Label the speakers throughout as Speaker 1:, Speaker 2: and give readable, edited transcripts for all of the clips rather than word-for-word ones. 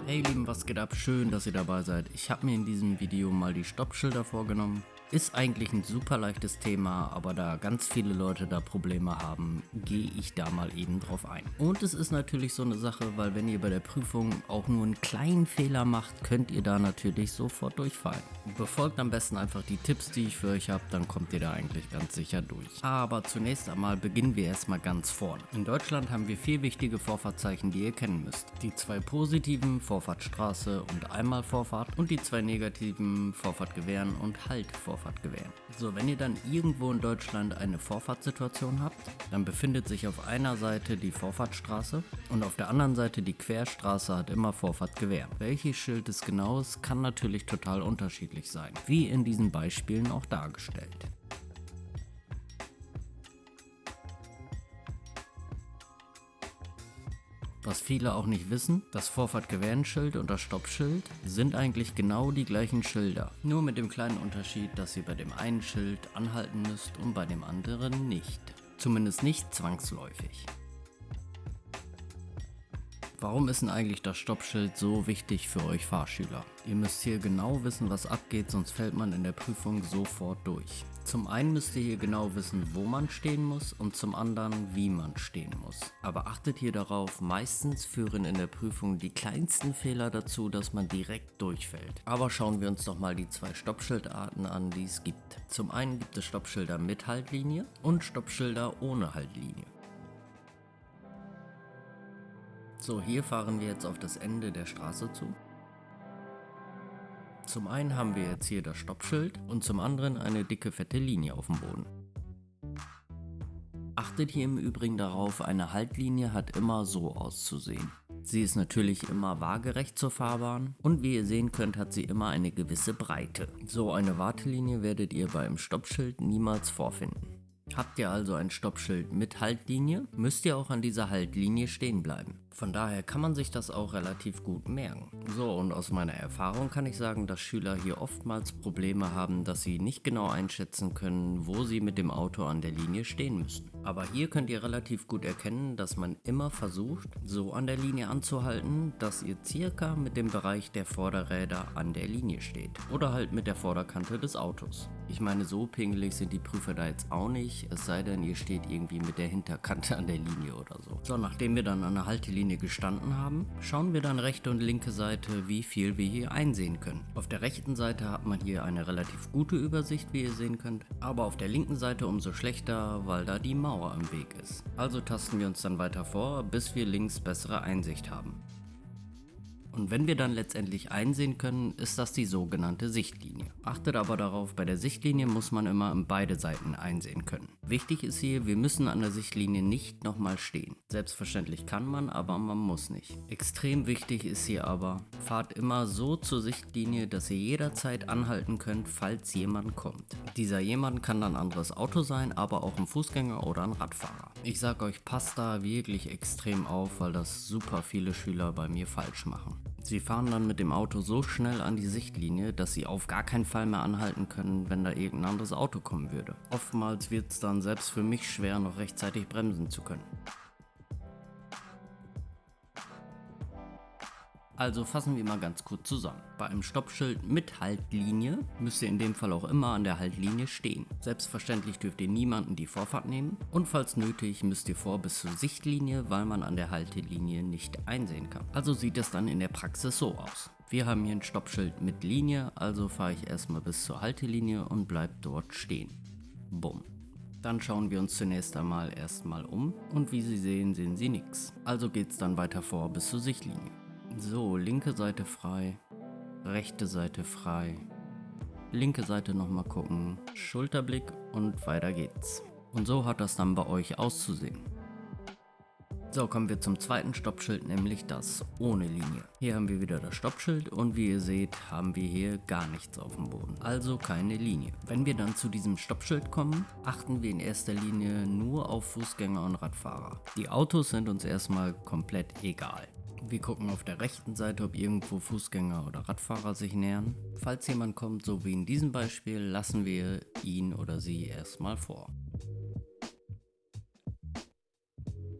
Speaker 1: Hey Lieben, was geht ab? Schön, dass ihr dabei seid. Ich habe mir in diesem Video mal die Stoppschilder vorgenommen. Ist eigentlich ein super leichtes Thema, aber da ganz viele Leute da Probleme haben, gehe ich da mal eben drauf ein. Und es ist natürlich so eine Sache, weil wenn ihr bei der Prüfung auch nur einen kleinen Fehler macht, könnt ihr da natürlich sofort durchfallen. Befolgt am besten einfach die Tipps, die ich für euch habe, dann kommt ihr da eigentlich ganz sicher durch. Aber zunächst einmal beginnen wir erstmal ganz vorne. In Deutschland haben wir 4 wichtige Vorfahrtszeichen, die ihr kennen müsst. Die 2 positiven, Vorfahrtstraße und einmal Vorfahrt, und die 2 negativen, Vorfahrt gewähren und Halt Vorfahrt gewähren. So, wenn ihr dann irgendwo in Deutschland eine Vorfahrtssituation habt, dann befindet sich auf einer Seite die Vorfahrtstraße und auf der anderen Seite die Querstraße hat immer Vorfahrt gewähren. Welches Schild es genau ist, kann natürlich total unterschiedlich sein, wie in diesen Beispielen auch dargestellt. Was viele auch nicht wissen, das Vorfahrt-Gewähren-Schild und das Stoppschild sind eigentlich genau die gleichen Schilder. Nur mit dem kleinen Unterschied, dass ihr bei dem einen Schild anhalten müsst und bei dem anderen nicht. Zumindest nicht zwangsläufig. Warum ist denn eigentlich das Stoppschild so wichtig für euch Fahrschüler? Ihr müsst hier genau wissen, was abgeht, sonst fällt man in der Prüfung sofort durch. Zum einen müsst ihr hier genau wissen, wo man stehen muss, und zum anderen, wie man stehen muss. Aber achtet hier darauf, meistens führen in der Prüfung die kleinsten Fehler dazu, dass man direkt durchfällt. Aber schauen wir uns doch mal die 2 Stoppschildarten an, die es gibt. Zum einen gibt es Stoppschilder mit Haltlinie und Stoppschilder ohne Haltlinie. So, hier fahren wir jetzt auf das Ende der Straße zu. Zum einen haben wir jetzt hier das Stoppschild und zum anderen eine dicke fette Linie auf dem Boden. Achtet hier im Übrigen darauf, eine Haltlinie hat immer so auszusehen. Sie ist natürlich immer waagerecht zur Fahrbahn und wie ihr sehen könnt, hat sie immer eine gewisse Breite. So eine Wartelinie werdet ihr beim Stoppschild niemals vorfinden. Habt ihr also ein Stoppschild mit Haltlinie, müsst ihr auch an dieser Haltlinie stehen bleiben. Von daher kann man sich das auch relativ gut merken. So, und aus meiner Erfahrung kann ich sagen, dass Schüler hier oftmals Probleme haben, dass sie nicht genau einschätzen können, wo sie mit dem Auto an der Linie stehen müssen. Aber hier könnt ihr relativ gut erkennen, dass man immer versucht, so an der Linie anzuhalten, dass ihr circa mit dem Bereich der Vorderräder an der Linie steht. Oder halt mit der Vorderkante des Autos. Ich meine, so pingelig sind die Prüfer da jetzt auch nicht, es sei denn, ihr steht irgendwie mit der Hinterkante an der Linie oder so. So, nachdem wir dann an der Haltelinie gestanden haben, schauen wir dann rechte und linke Seite, wie viel wir hier einsehen können. Auf der rechten Seite hat man hier eine relativ gute Übersicht, wie ihr sehen könnt, aber auf der linken Seite umso schlechter, weil da die Mauer im Weg ist. Also tasten wir uns dann weiter vor, bis wir links bessere Einsicht haben. Und wenn wir dann letztendlich einsehen können, ist das die sogenannte Sichtlinie. Achtet aber darauf, bei der Sichtlinie muss man immer beide Seiten einsehen können. Wichtig ist hier, wir müssen an der Sichtlinie nicht nochmal stehen. Selbstverständlich kann man, aber man muss nicht. Extrem wichtig ist hier aber, fahrt immer so zur Sichtlinie, dass ihr jederzeit anhalten könnt, falls jemand kommt. Dieser jemand kann dann ein anderes Auto sein, aber auch ein Fußgänger oder ein Radfahrer. Ich sag euch, passt da wirklich extrem auf, weil das super viele Schüler bei mir falsch machen. Sie fahren dann mit dem Auto so schnell an die Sichtlinie, dass sie auf gar keinen Fall mehr anhalten können, wenn da irgendein anderes Auto kommen würde. Oftmals wird es dann selbst für mich schwer, noch rechtzeitig bremsen zu können. Also fassen wir mal ganz kurz zusammen. Bei einem Stoppschild mit Haltlinie müsst ihr in dem Fall auch immer an der Haltlinie stehen. Selbstverständlich dürft ihr niemanden die Vorfahrt nehmen und falls nötig müsst ihr vor bis zur Sichtlinie, weil man an der Haltelinie nicht einsehen kann. Also sieht es dann in der Praxis so aus. Wir haben hier ein Stoppschild mit Linie, also fahre ich erstmal bis zur Haltelinie und bleibe dort stehen. Bumm. Dann schauen wir uns zunächst einmal erstmal um und wie Sie sehen, sehen Sie nichts. Also geht es dann weiter vor bis zur Sichtlinie. So, linke Seite frei, rechte Seite frei, linke Seite nochmal gucken, Schulterblick und weiter geht's. Und so hat das dann bei euch auszusehen. So, kommen wir zum zweiten Stoppschild, nämlich das ohne Linie. Hier haben wir wieder das Stoppschild und wie ihr seht, haben wir hier gar nichts auf dem Boden, also keine Linie. Wenn wir dann zu diesem Stoppschild kommen, achten wir in erster Linie nur auf Fußgänger und Radfahrer. Die Autos sind uns erstmal komplett egal. Wir gucken auf der rechten Seite, ob irgendwo Fußgänger oder Radfahrer sich nähern. Falls jemand kommt, so wie in diesem Beispiel, lassen wir ihn oder sie erstmal vor.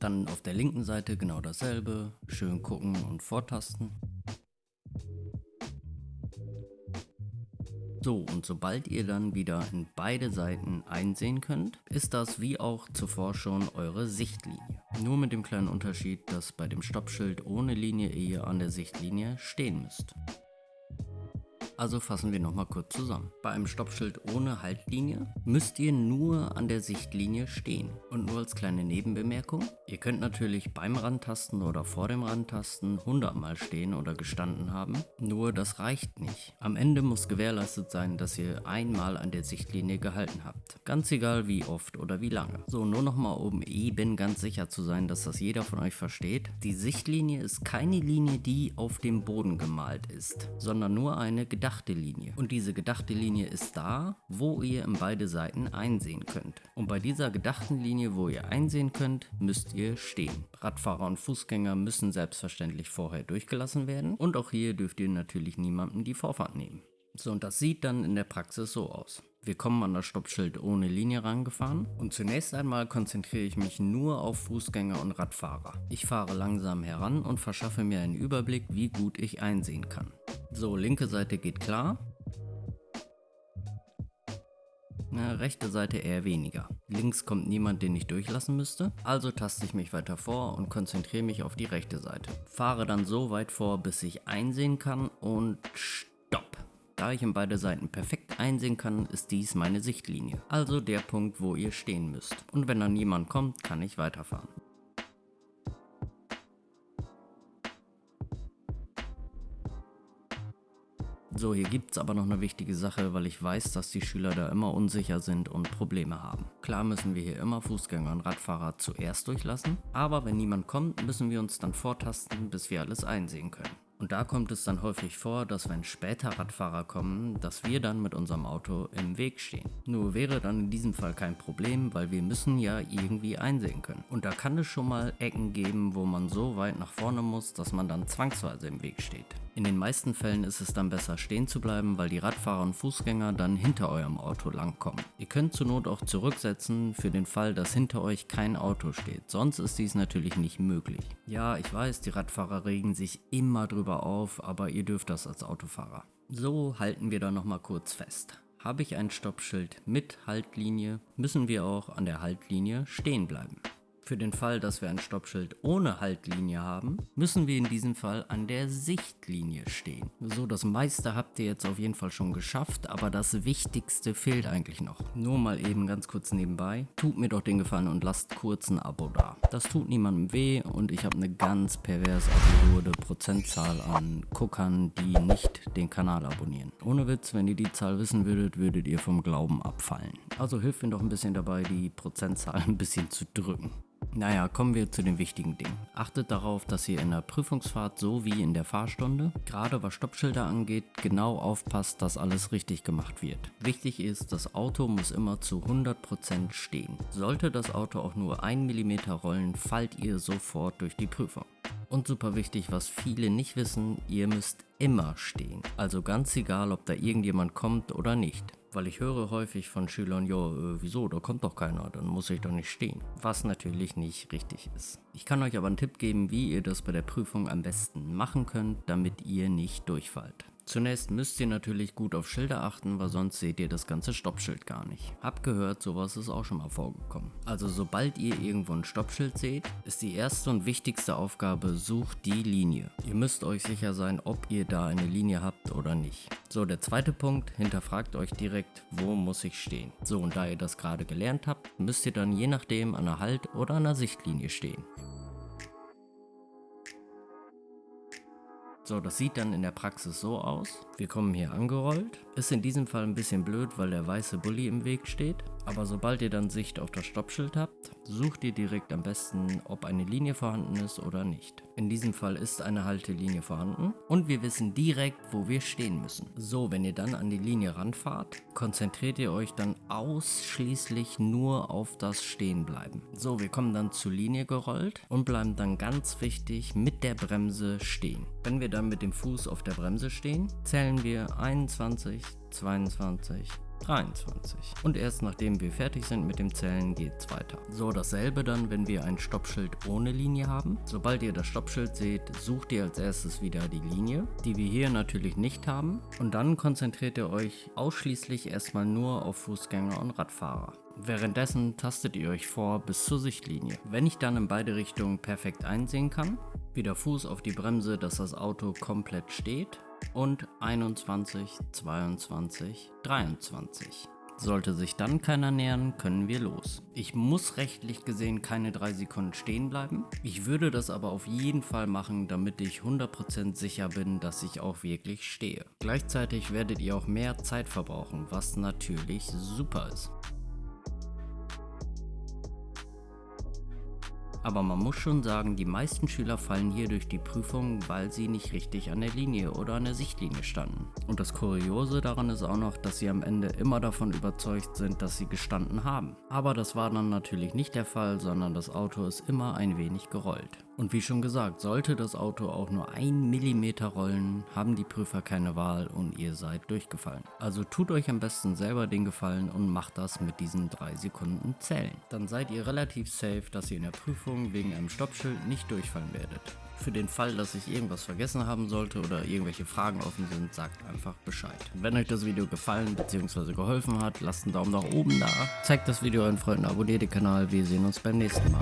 Speaker 1: Dann auf der linken Seite genau dasselbe, schön gucken und vortasten. So, und sobald ihr dann wieder in beide Seiten einsehen könnt, ist das wie auch zuvor schon eure Sichtlinie. Nur mit dem kleinen Unterschied, dass bei dem Stoppschild ohne Linie ihr an der Sichtlinie stehen müsst. Also fassen wir nochmal kurz zusammen. Bei einem Stoppschild ohne Haltlinie müsst ihr nur an der Sichtlinie stehen. Und nur als kleine Nebenbemerkung, ihr könnt natürlich beim Rantasten oder vor dem Rantasten 100 Mal stehen oder gestanden haben, nur das reicht nicht. Am Ende muss gewährleistet sein, dass ihr einmal an der Sichtlinie gehalten habt. Ganz egal wie oft oder wie lange. So, nur nochmal um eben ganz sicher zu sein, dass das jeder von euch versteht. Die Sichtlinie ist keine Linie, die auf dem Boden gemalt ist, sondern nur eine gedachte Linie. Und diese gedachte Linie ist da, wo ihr in beide Seiten einsehen könnt. Und bei dieser gedachten Linie, wo ihr einsehen könnt, müsst ihr stehen. Radfahrer und Fußgänger müssen selbstverständlich vorher durchgelassen werden. Und auch hier dürft ihr natürlich niemandem die Vorfahrt nehmen. So, und das sieht dann in der Praxis so aus. Wir kommen an das Stoppschild ohne Linie rangefahren und zunächst einmal konzentriere ich mich nur auf Fußgänger und Radfahrer. Ich fahre langsam heran und verschaffe mir einen Überblick, wie gut ich einsehen kann. So, linke Seite geht klar. Rechte Seite eher weniger. Links kommt niemand, den ich durchlassen müsste, also taste ich mich weiter vor und konzentriere mich auf die rechte Seite. Fahre dann so weit vor, bis ich einsehen kann und stopp. Da ich in beide Seiten perfekt einsehen kann, ist dies meine Sichtlinie, also der Punkt, wo ihr stehen müsst. Und wenn dann niemand kommt, kann ich weiterfahren. So, hier gibt es aber noch eine wichtige Sache, weil ich weiß, dass die Schüler da immer unsicher sind und Probleme haben. Klar müssen wir hier immer Fußgänger und Radfahrer zuerst durchlassen, aber wenn niemand kommt, müssen wir uns dann vortasten, bis wir alles einsehen können. Und da kommt es dann häufig vor, dass wenn später Radfahrer kommen, dass wir dann mit unserem Auto im Weg stehen. Nur wäre dann in diesem Fall kein Problem, weil wir müssen ja irgendwie einsehen können. Und da kann es schon mal Ecken geben, wo man so weit nach vorne muss, dass man dann zwangsweise im Weg steht. In den meisten Fällen ist es dann besser stehen zu bleiben, weil die Radfahrer und Fußgänger dann hinter eurem Auto langkommen. Ihr könnt zur Not auch zurücksetzen für den Fall, dass hinter euch kein Auto steht, sonst ist dies natürlich nicht möglich. Ja, ich weiß, die Radfahrer regen sich immer drüber auf, aber ihr dürft das als Autofahrer. So halten wir da nochmal kurz fest. Habe ich ein Stoppschild mit Haltlinie, müssen wir auch an der Haltlinie stehen bleiben. Für den Fall, dass wir ein Stoppschild ohne Haltlinie haben, müssen wir in diesem Fall an der Sichtlinie stehen. So, das meiste habt ihr jetzt auf jeden Fall schon geschafft, aber das Wichtigste fehlt eigentlich noch. Nur mal eben ganz kurz nebenbei, tut mir doch den Gefallen und lasst kurz ein Abo da. Das tut niemandem weh und ich habe eine ganz pervers absurde Prozentzahl an Guckern, die nicht den Kanal abonnieren. Ohne Witz, wenn ihr die Zahl wissen würdet, würdet ihr vom Glauben abfallen. Also hilft mir doch ein bisschen dabei, die Prozentzahl ein bisschen zu drücken. Naja, kommen wir zu den wichtigen Dingen. Achtet darauf, dass ihr in der Prüfungsfahrt so wie in der Fahrstunde, gerade was Stoppschilder angeht, genau aufpasst, dass alles richtig gemacht wird. Wichtig ist, das Auto muss immer zu 100% stehen. Sollte das Auto auch nur 1 mm rollen, fallt ihr sofort durch die Prüfung. Und super wichtig, was viele nicht wissen, ihr müsst immer stehen. Also ganz egal, ob da irgendjemand kommt oder nicht. Weil ich höre häufig von Schülern, ja, wieso, da kommt doch keiner, dann muss ich doch nicht stehen. Was natürlich nicht richtig ist. Ich kann euch aber einen Tipp geben, wie ihr das bei der Prüfung am besten machen könnt, damit ihr nicht durchfallt. Zunächst müsst ihr natürlich gut auf Schilder achten, weil sonst seht ihr das ganze Stoppschild gar nicht. Hab gehört, sowas ist auch schon mal vorgekommen. Also sobald ihr irgendwo ein Stoppschild seht, ist die erste und wichtigste Aufgabe, sucht die Linie. Ihr müsst euch sicher sein, ob ihr da eine Linie habt oder nicht. So, der zweite Punkt, hinterfragt euch direkt, wo muss ich stehen. So, und da ihr das gerade gelernt habt, müsst ihr dann je nachdem an einer Halt- oder an einer Sichtlinie stehen. So, das sieht dann in der Praxis so aus. Wir kommen hier angerollt. Ist in diesem Fall ein bisschen blöd, weil der weiße Bulli im Weg steht. Aber sobald ihr dann Sicht auf das Stoppschild habt, sucht ihr direkt am besten, ob eine Linie vorhanden ist oder nicht. In diesem Fall ist eine Haltelinie vorhanden und wir wissen direkt, wo wir stehen müssen. So, wenn ihr dann an die Linie ranfahrt, konzentriert ihr euch dann ausschließlich nur auf das Stehenbleiben. So, wir kommen dann zur Linie gerollt und bleiben dann ganz wichtig mit der Bremse stehen. Wenn wir dann mit dem Fuß auf der Bremse stehen, zählen wir 21, 22, 23. Und erst nachdem wir fertig sind mit dem Zählen geht's weiter. So, dasselbe dann, wenn wir ein Stoppschild ohne Linie haben. Sobald ihr das Stoppschild seht, sucht ihr als erstes wieder die Linie, die wir hier natürlich nicht haben. Und dann konzentriert ihr euch ausschließlich erstmal nur auf Fußgänger und Radfahrer. Währenddessen tastet ihr euch vor bis zur Sichtlinie. Wenn ich dann in beide Richtungen perfekt einsehen kann, wieder Fuß auf die Bremse, dass das Auto komplett steht und 21, 22, 23. Sollte sich dann keiner nähern, können wir los. Ich muss rechtlich gesehen keine 3 Sekunden stehen bleiben. Ich würde das aber auf jeden Fall machen, damit ich 100% sicher bin, dass ich auch wirklich stehe. Gleichzeitig werdet ihr auch mehr Zeit verbrauchen, was natürlich super ist. Aber man muss schon sagen, die meisten Schüler fallen hier durch die Prüfung, weil sie nicht richtig an der Linie oder an der Sichtlinie standen. Und das Kuriose daran ist auch noch, dass sie am Ende immer davon überzeugt sind, dass sie gestanden haben. Aber das war dann natürlich nicht der Fall, sondern das Auto ist immer ein wenig gerollt. Und wie schon gesagt, sollte das Auto auch nur 1 Millimeter rollen, haben die Prüfer keine Wahl und ihr seid durchgefallen. Also tut euch am besten selber den Gefallen und macht das mit diesen 3 Sekunden Zählen. Dann seid ihr relativ safe, dass ihr in der Prüfung wegen einem Stoppschild nicht durchfallen werdet. Für den Fall, dass ich irgendwas vergessen haben sollte oder irgendwelche Fragen offen sind, sagt einfach Bescheid. Wenn euch das Video gefallen bzw. geholfen hat, lasst einen Daumen nach oben da, zeigt das Video euren Freunden, abonniert den Kanal, wir sehen uns beim nächsten Mal.